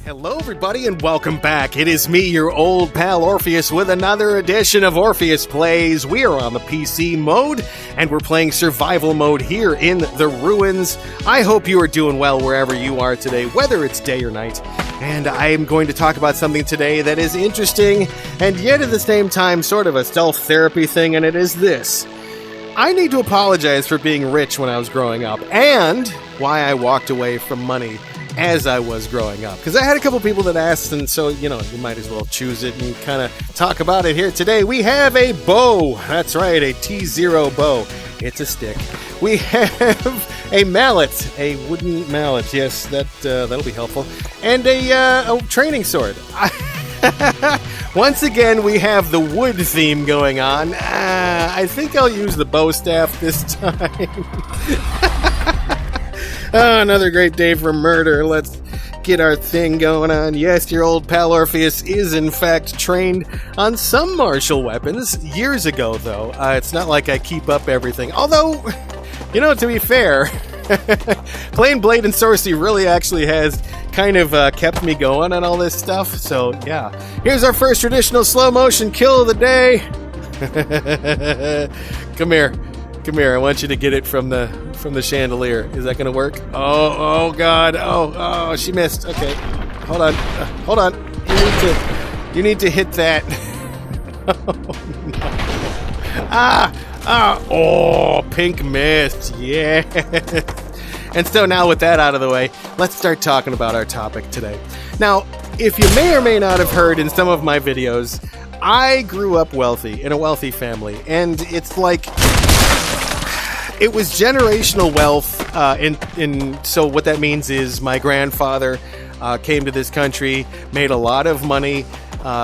Hello everybody and welcome back. It is me, your old pal Orpheus, with another edition of Orpheus Plays. We are on the PC mode, and we're playing survival mode here in the ruins. I hope you are doing well wherever you are today, whether it's day or night. And I am going to talk about something today that is interesting, and yet at the same time sort of a stealth therapy thing, and it is this. I need to apologize for being rich when I was growing up, and why I walked away from money as I was growing up. Because I had a couple people that asked, and so, you might as well choose it and kind of talk about it here today. We have a bow. That's right, a T0 bow. It's a stick. We have a mallet, a wooden mallet. Yes, that'll be helpful. And a training sword. Once again, we have the wood theme going on. I think I'll use the bow staff this time. Oh, another great day for murder. Let's get our thing going on. Yes, your old pal Orpheus is in fact trained on some martial weapons. Years ago, though. It's not like I keep up everything. Although, to be fair, playing Blade and Sorcery really actually has kind of kept me going on all this stuff. So, yeah. Here's our first traditional slow motion kill of the day. Come here. I want you to get it from the chandelier. Is that going to work? Oh God. Oh, she missed. Okay. Hold on. You need to hit that. Oh, no. Oh, pink mist. Yeah. And so now with that out of the way, let's start talking about our topic today. Now, if you may or may not have heard in some of my videos, I grew up wealthy, in a wealthy family, and it's like it was generational wealth, so what that means is my grandfather came to this country, made a lot of money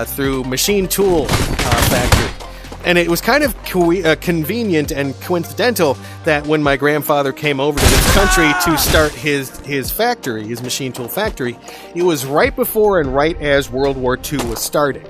through machine tool factory. And it was kind of convenient and coincidental that when my grandfather came over to this country to start his factory, his machine tool factory, it was right before and right as World War II was starting.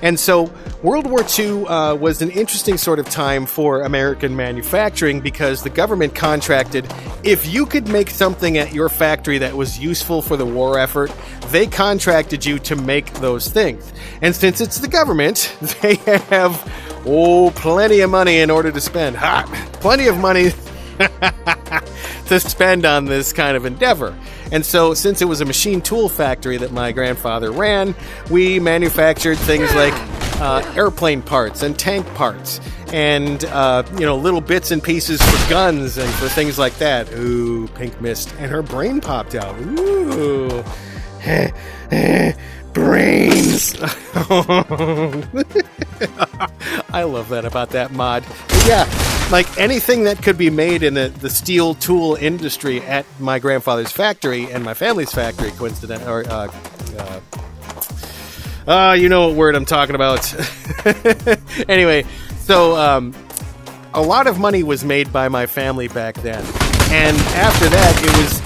And so World War II was an interesting sort of time for American manufacturing because the government contracted, if you could make something at your factory that was useful for the war effort, they contracted you to make those things. And since it's the government, they have, plenty of money in order to spend. Plenty of money to spend on this kind of endeavor. And so, since it was a machine tool factory that my grandfather ran, we manufactured things like airplane parts and tank parts and, little bits and pieces for guns and for things like that. Ooh, pink mist. And her brain popped out. Ooh. Brains. I love that about that mod. But yeah, like anything that could be made in the steel tool industry at my grandfather's factory and my family's factory, you know what word I'm talking about. Anyway, so a lot of money was made by my family back then, and after that it was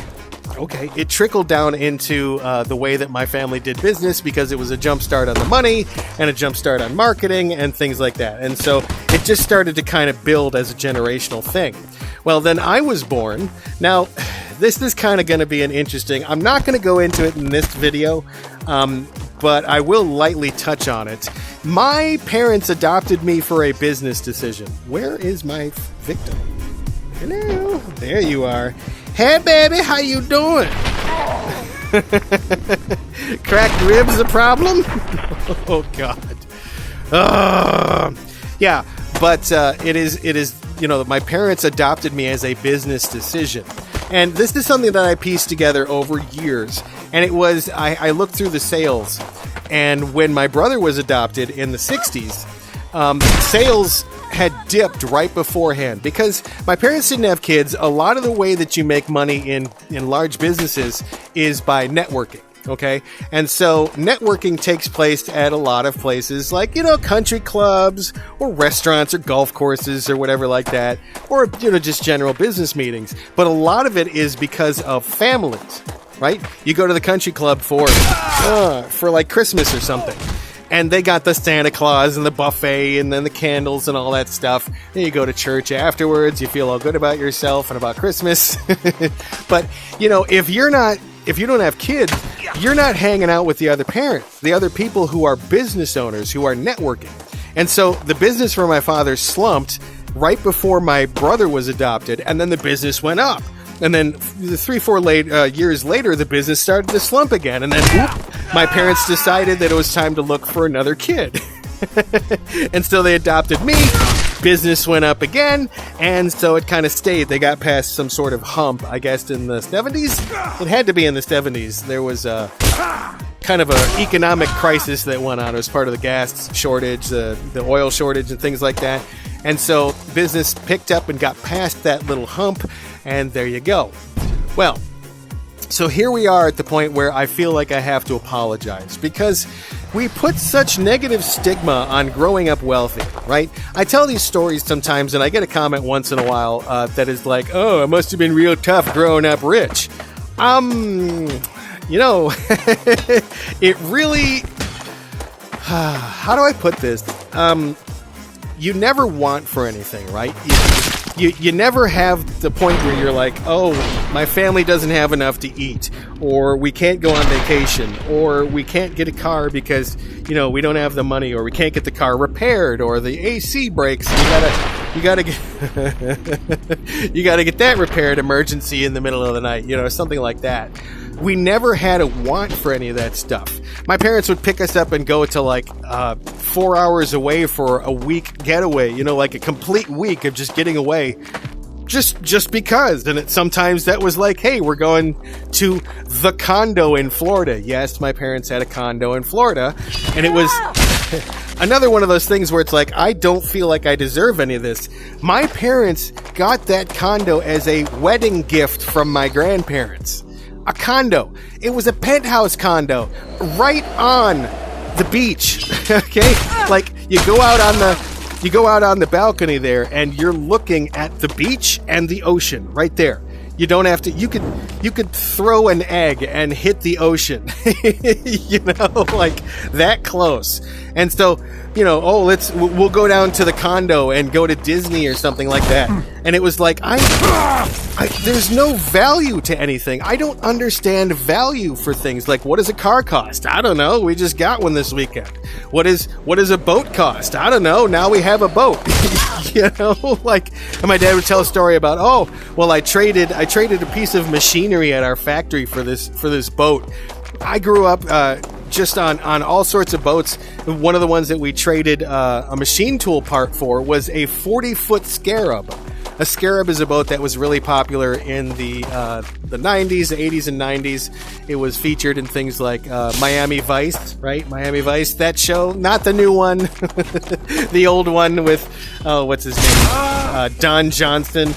it trickled down into the way that my family did business because it was a jump start on the money and a jump start on marketing and things like that. And so it just started to kind of build as a generational thing. Well, then I was born. Now, this is kind of going to be an interesting... I'm not going to go into it in this video, but I will lightly touch on it. My parents adopted me for a business decision. Where is my victim? Hello. There you are. Hey, baby, how you doing? Cracked ribs a problem? Oh, God. Yeah, but it is, my parents adopted me as a business decision. And this is something that I pieced together over years. And it was, I looked through the sales. And when my brother was adopted in the 60s, sales had dipped right beforehand because my parents didn't have kids. A lot of the way that you make money in large businesses is by networking. Okay. And so networking takes place at a lot of places like, country clubs or restaurants or golf courses or whatever like that, or, just general business meetings. But a lot of it is because of families, right? You go to the country club for like Christmas or something. And they got the Santa Claus and the buffet and then the candles and all that stuff. Then you go to church afterwards. You feel all good about yourself and about Christmas. But, if you don't have kids, you're not hanging out with the other parents, the other people who are business owners, who are networking. And so the business for my father slumped right before my brother was adopted, and then the business went up. And then 3-4 years later, the business started to slump again. And then my parents decided that it was time to look for another kid. And so they adopted me. Business went up again. And so it kind of stayed. They got past some sort of hump, I guess, in the 70s. It had to be in the 70s. There was a kind of an economic crisis that went on. It was part of the gas shortage, the oil shortage and things like that. And so business picked up and got past that little hump. And there you go. Well, so here we are at the point where I feel like I have to apologize because we put such negative stigma on growing up wealthy, right? I tell these stories sometimes and I get a comment once in a while that is like, oh, it must have been real tough growing up rich. It really, how do I put this? You never want for anything, right? You never have the point where you're like, oh, my family doesn't have enough to eat, or we can't go on vacation, or we can't get a car because, we don't have the money, or we can't get the car repaired, or the AC breaks. You gotta get that repaired emergency in the middle of the night, something like that. We never had a want for any of that stuff. My parents would pick us up and go to 4 hours away for a week getaway, like a complete week of just getting away. Just because. And sometimes that was like, hey, we're going to the condo in Florida. Yes, my parents had a condo in Florida. And it was another one of those things where it's like, I don't feel like I deserve any of this. My parents got that condo as a wedding gift from my grandparents. A condo. It was a penthouse condo right on the beach. Okay? Like you go out on the balcony there and you're looking at the beach and the ocean right there. You don't have to, you could throw an egg and hit the ocean, like that close. And so, we'll go down to the condo and go to Disney or something like that. And it was like, there's no value to anything. I don't understand value for things. Like, what does a car cost? I don't know. We just got one this weekend. What does a boat cost? I don't know. Now we have a boat. And my dad would tell a story about, I traded a piece of machinery at our factory for this boat. I grew up just on all sorts of boats. One of the ones that we traded a machine tool part for was a 40-foot Scarab. A Scarab is a boat that was really popular in the 90s, the 80s and 90s. It was featured in things like Miami Vice, right? Miami Vice, that show. Not the new one. The old one with, what's his name? Don Johnson.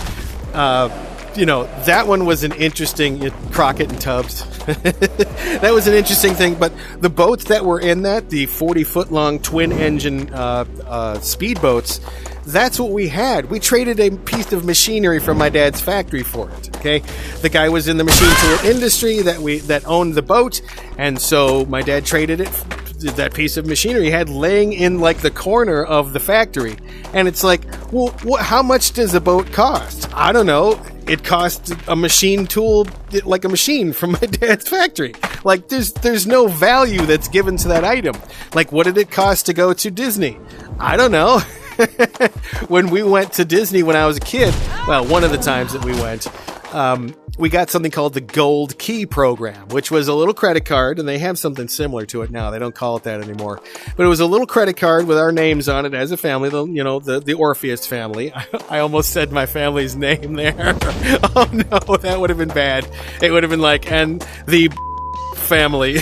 That one was an interesting, Crockett and Tubbs. That was an interesting thing, but the boats that were in that, the 40-foot long twin engine speedboats, that's what we had. We traded a piece of machinery from my dad's factory for it. Okay, the guy was in the machine tool industry that owned the boat, and so my dad traded that piece of machinery he had laying in the corner of the factory. And it's like, well, how much does a boat cost? I don't know. It cost a machine tool, like a machine from my dad's factory. Like, there's no value that's given to that item. Like, what did it cost to go to Disney? I don't know. When we went to Disney when I was a kid, well, one of the times that we went, we got something called the Gold Key program, which was a little credit card, and they have something similar to it now. They don't call it that anymore. But it was a little credit card with our names on it as a family, the Orpheus family. I almost said my family's name there. Oh, no, that would have been bad. It would have been and the family.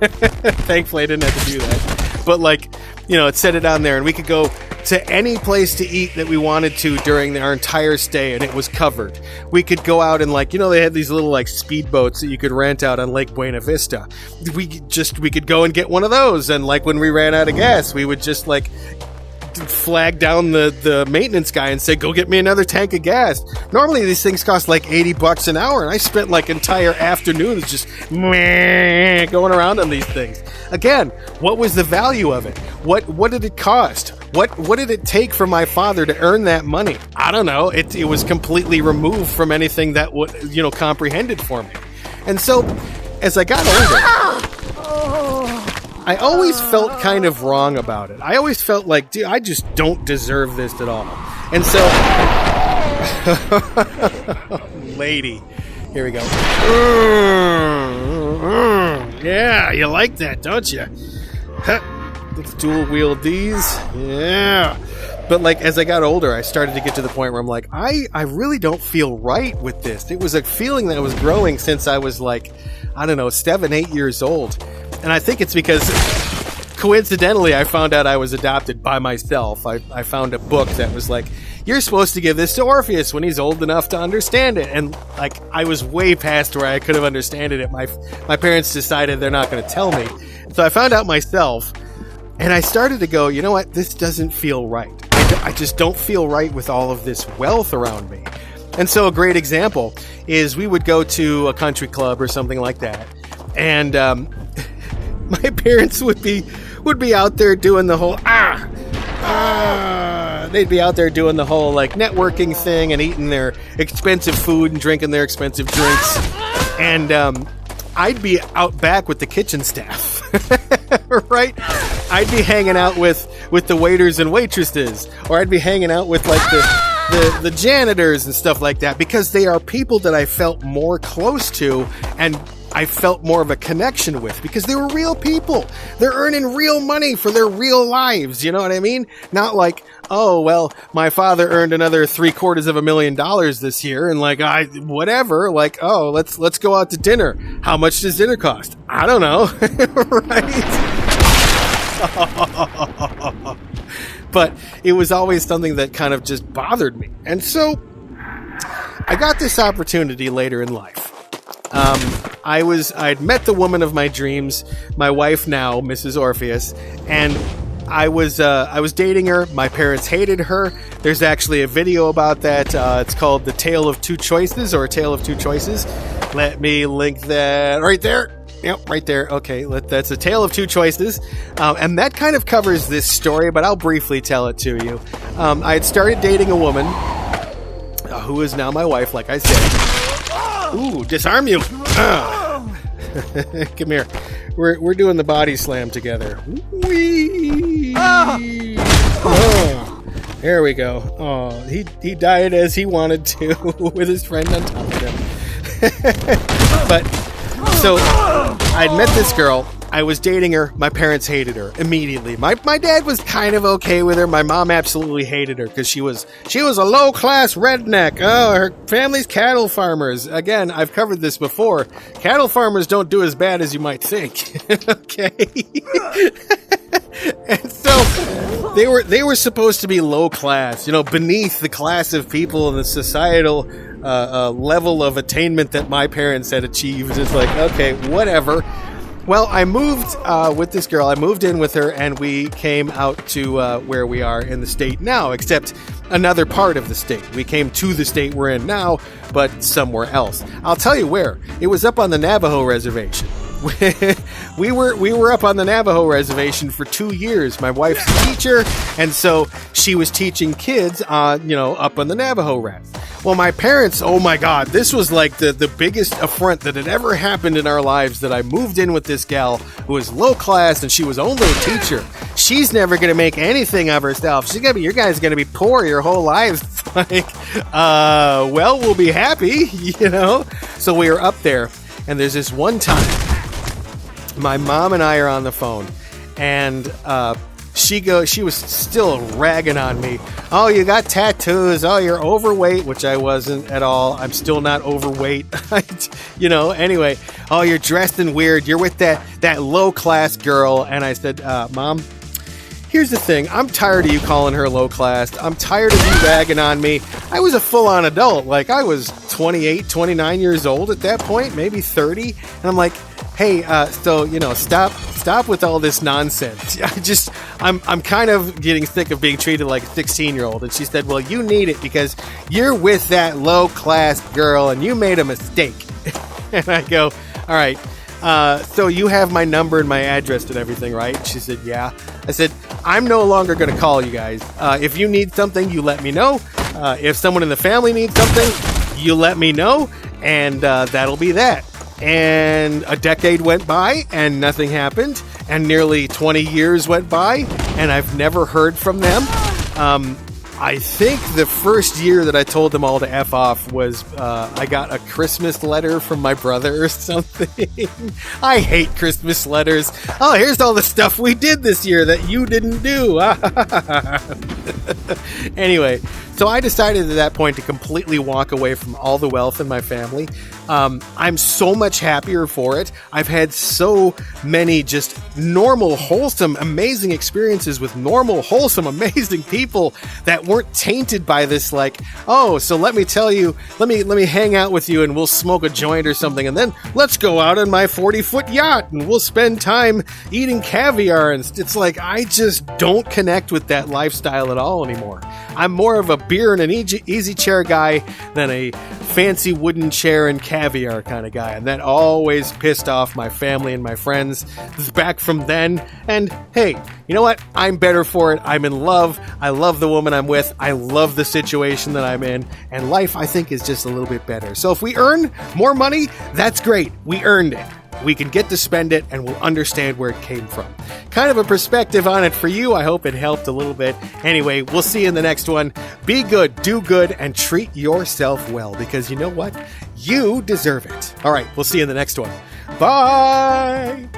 Thankfully, I didn't have to do that. But, it said it on there, and we could go to any place to eat that we wanted to during our entire stay, and it was covered. We could go out and they had these little speedboats that you could rent out on Lake Buena Vista. We could go and get one of those, and when we ran out of gas, we would just flag down the maintenance guy and say, go get me another tank of gas. Normally these things cost $80 an hour, and I spent entire afternoons just going around on these things. Again, what was the value of it? What did it cost? What did it take for my father to earn that money? I don't know. It was completely removed from anything that would comprehended for me. And so as I got older, I always felt kind of wrong about it. I always felt like, dude, I just don't deserve this at all. And so, lady, here we go. Yeah, you like that, don't you? Let's dual wield these. Yeah. But like as I got older, I started to get to the point where I'm like, I really don't feel right with this. It was a feeling that was growing since I was like, I don't know, 7, 8 years old. And I think it's because coincidentally I found out I was adopted by myself. I found a book that was like, you're supposed to give this to Orpheus when he's old enough to understand it. And like I was way past where I could have understood it. My parents decided they're not going to tell me. So I found out myself. And I started to go, you know what? This doesn't feel right. I just don't feel right with all of this wealth around me. And so a great example is we would go to a country club or something like that. And my parents would be out there doing the whole, they'd be out there doing the whole like networking thing and eating their expensive food and drinking their expensive drinks. And I'd be out back with the kitchen staff. Right? I'd be hanging out with the waiters and waitresses, or I'd be hanging out with like the janitors and stuff like that, because they are people that I felt more close to and I felt more of a connection with, because they were real people. They're earning real money for their real lives. You know what I mean? Not like, oh, well, my father earned another $750,000 this year. And like, whatever, like, oh, let's go out to dinner. How much does dinner cost? I don't know. Right? But it was always something that kind of just bothered me. And so I got this opportunity later in life. I'd met the woman of my dreams, my wife now, Mrs. Orpheus, and I was dating her. My parents hated her. There's actually a video about that. It's called The Tale of Two Choices, or A Tale of Two Choices. Let me link that right there. Yep, right there. Okay, that's A Tale of Two Choices. And that kind of covers this story, but I'll briefly tell it to you. I had started dating a woman who is now my wife, like I said. Ooh, disarm you. Come here. We're doing the body slam together. Whee! Oh, there we go. Oh, he died as he wanted to with his friend on top of him. But so I'd met this girl. I was dating her. My parents hated her immediately. My dad was kind of okay with her. My mom absolutely hated her because she was a low-class redneck. Oh, her family's cattle farmers. Again, I've covered this before. Cattle farmers don't do as bad as you might think. Okay. And so they were supposed to be low class, beneath the class of people and the societal level of attainment that my parents had achieved. It's like, okay, whatever. Well, I moved with this girl. I moved in with her, and we came out to where we are in the state now, except another part of the state. We came to the state we're in now, but somewhere else. I'll tell you where. It was up on the Navajo reservation. We were up on the Navajo reservation for 2 years. My wife's a teacher, and so she was teaching kids on, up on the Navajo res. Well, my parents, oh my God, this was like the biggest affront that had ever happened in our lives, that I moved in with this gal who was low class and she was only a teacher. She's never going to make anything of herself. Your guys going to be poor your whole lives. Like, well, we'll be happy, So we were up there, and there's this one time my mom and I are on the phone, and she was still ragging on me. Oh, you got tattoos. Oh, you're overweight, which I wasn't at all. I'm still not overweight. Anyway. Oh, you're dressed in weird. You're with that low-class girl. And I said, Mom, here's the thing. I'm tired of you calling her low-class. I'm tired of you ragging on me. I was a full-on adult. Like, I was 28, 29 years old at that point, maybe 30. And I'm like, hey, stop with all this nonsense. I'm kind of getting sick of being treated like a 16-year-old. And she said, well, you need it because you're with that low-class girl and you made a mistake. And I go, all right, so you have my number and my address and everything, right? She said, yeah. I said, I'm no longer going to call you guys. If you need something, you let me know. If someone in the family needs something, you let me know. And that'll be that. And a decade went by and nothing happened, and nearly 20 years went by and I've never heard from them. I think the first year that I told them all to F off was I got a Christmas letter from my brother or something. I hate Christmas letters. Oh, here's all the stuff we did this year that you didn't do. Anyway, so I decided at that point to completely walk away from all the wealth in my family. I'm so much happier for it. I've had so many just normal, wholesome, amazing experiences with normal, wholesome, amazing people that weren't tainted by this, like, oh, so let me tell you, let me hang out with you and we'll smoke a joint or something, and then let's go out on my 40-foot yacht and we'll spend time eating caviar. And it's like, I just don't connect with that lifestyle at all anymore. I'm more of a beer and an easy chair guy than a fancy wooden chair and caviar kind of guy, and that always pissed off my family and my friends. This is back from then, and hey, you know what? I'm better for it. I'm in love. I love the woman I'm with. I love the situation that I'm in, and life, I think, is just a little bit better. So if we earn more money, that's great. We earned it. We can get to spend it, and we'll understand where it came from. Kind of a perspective on it for you. I hope it helped a little bit. Anyway, we'll see you in the next one. Be good, do good, and treat yourself well, because you know what? You deserve it. All right, we'll see you in the next one. Bye!